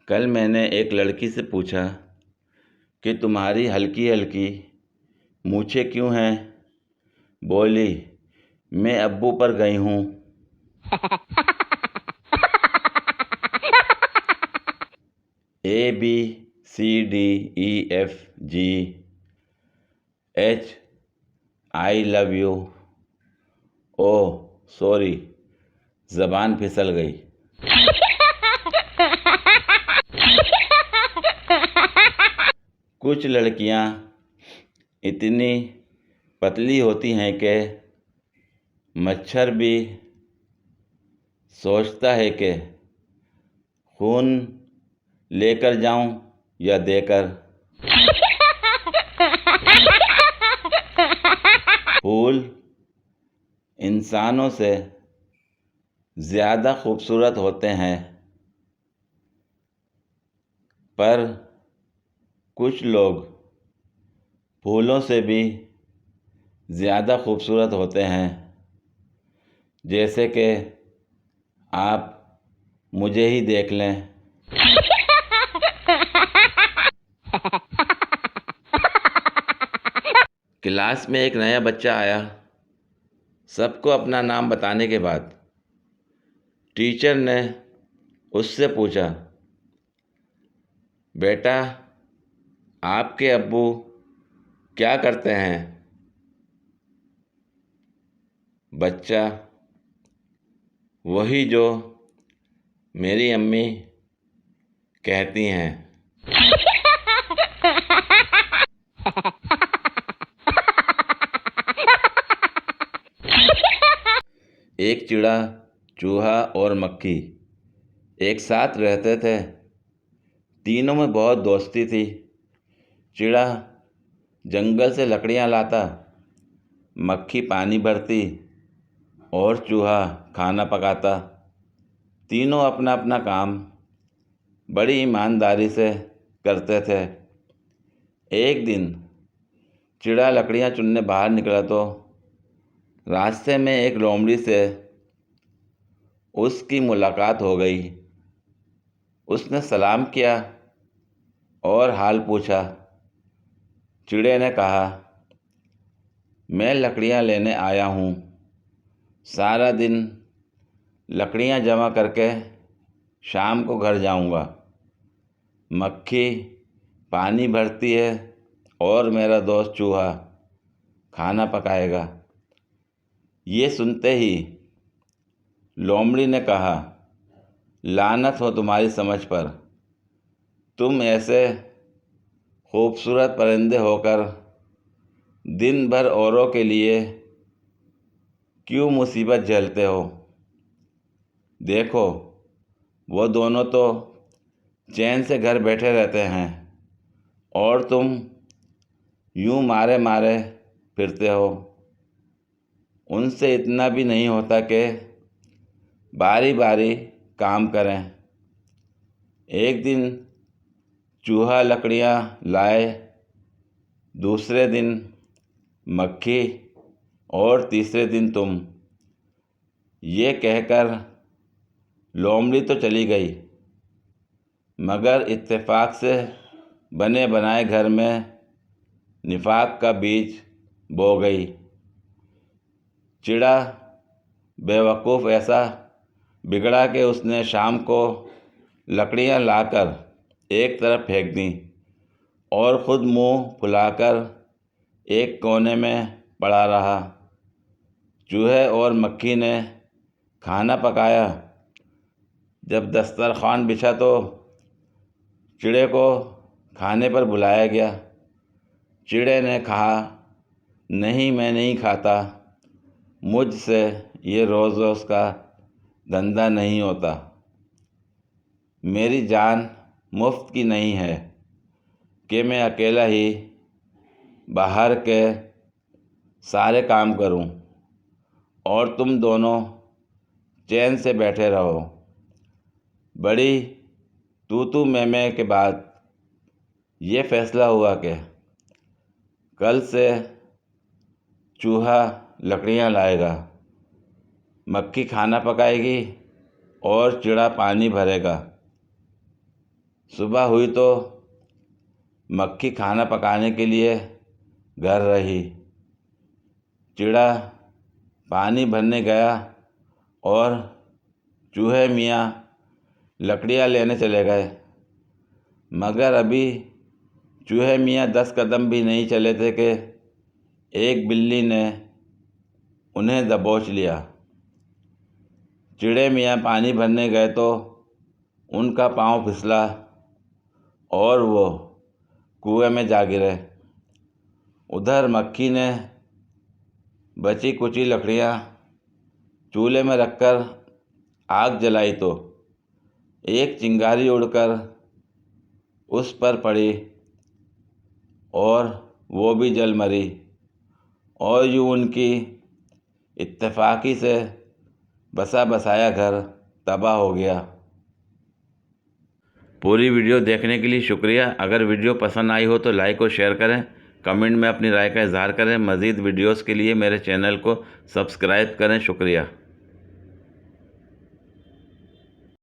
कल मैंने एक लड़की से पूछा कि तुम्हारी हल्की हल्की मूछें क्यों हैं। बोली, मैं अब्बू पर गई हूँ। ABCDEFGH, I love you। Oh sorry, ज़बान फिसल गई। कुछ लड़कियां इतनी पतली होती हैं कि मच्छर भी सोचता है कि खून लेकर जाऊं या देकर। फूल इंसानों से ज़्यादा खूबसूरत होते हैं, पर कुछ लोग फूलों से भी ज़्यादा खूबसूरत होते हैं। जैसे कि आप मुझे ही देख लें। क्लास में एक नया बच्चा आया। सबको अपना नाम बताने के बाद टीचर ने उससे पूछा, बेटा आपके अब्बू क्या करते हैं? बच्चा, वही जो मेरी अम्मी कहती हैं। एक चिड़ा, चूहा और मक्खी एक साथ रहते थे। तीनों में बहुत दोस्ती थी। चिड़ा जंगल से लकड़ियाँ लाता, मक्खी पानी भरती और चूहा खाना पकाता। तीनों अपना अपना काम बड़ी ईमानदारी से करते थे। एक दिन चिड़ा लकड़ियाँ चुनने बाहर निकला तो रास्ते में एक लोमड़ी से उसकी मुलाकात हो गई। उसने सलाम किया और हाल पूछा। चिड़े ने कहा, मैं लकड़ियाँ लेने आया हूँ। सारा दिन लकड़ियाँ जमा करके शाम को घर जाऊँगा। मक्खी पानी भरती है और मेरा दोस्त चूहा खाना पकाएगा। ये सुनते ही लोमड़ी ने कहा, लानत हो तुम्हारी समझ पर। तुम ऐसे खूबसूरत परिंदे होकर दिन भर औरों के लिए क्यों मुसीबत झेलते हो? देखो, वो दोनों तो चैन से घर बैठे रहते हैं और तुम यूं मारे मारे फिरते हो। उनसे इतना भी नहीं होता कि बारी बारी काम करें। एक दिन चूहा लकड़ियाँ लाए, दूसरे दिन मक्खी और तीसरे दिन तुम। ये कहकर लोमड़ी तो चली गई, मगर इत्तेफाक से बने बनाए घर में निफाक का बीज बो गई। चिड़ा बेवकूफ़ ऐसा बिगड़ा कि उसने शाम को लकड़ियाँ लाकर एक तरफ फेंक दी और ख़ुद मुंह फुलाकर एक कोने में पड़ा रहा। चूहे और मक्खी ने खाना पकाया। जब दस्तरखान बिछा तो चिड़े को खाने पर बुलाया गया। चिड़े ने कहा, नहीं, मैं नहीं खाता। मुझसे ये रोज़ रोज़ का धंधा नहीं होता। मेरी जान मुफ्त की नहीं है कि मैं अकेला ही बाहर के सारे काम करूं और तुम दोनों चैन से बैठे रहो। बड़ी तू मैं के बाद ये फैसला हुआ कि कल से चूहा लकड़ियाँ लाएगा, मक्खी खाना पकाएगी और चिड़ा पानी भरेगा। सुबह हुई तो मक्खी खाना पकाने के लिए घर रही। चिड़ा पानी भरने गया और चूहे मियाँ लकड़ियाँ लेने चले गए, मगर अभी चूहे मियाँ 10 कदम भी नहीं चले थे कि एक बिल्ली ने उन्हें दबोच लिया। चिड़े मियाँ पानी भरने गए तो उनका पाँव फिसला और वो कुएं में जा गिरे। उधर मक्खी ने बची कुची लकड़ियाँ चूल्हे में रखकर आग जलाई तो एक चिंगारी उड़कर उस पर पड़ी और वो भी जल मरी, और यूँ उनकी इत्तेफाकी से बसा बसाया घर तबाह हो गया। पूरी वीडियो देखने के लिए शुक्रिया। अगर वीडियो पसंद आई हो तो लाइक और शेयर करें, कमेंट में अपनी राय का इजहार करें। मज़ीद वीडियोस के लिए मेरे चैनल को सब्सक्राइब करें। शुक्रिया।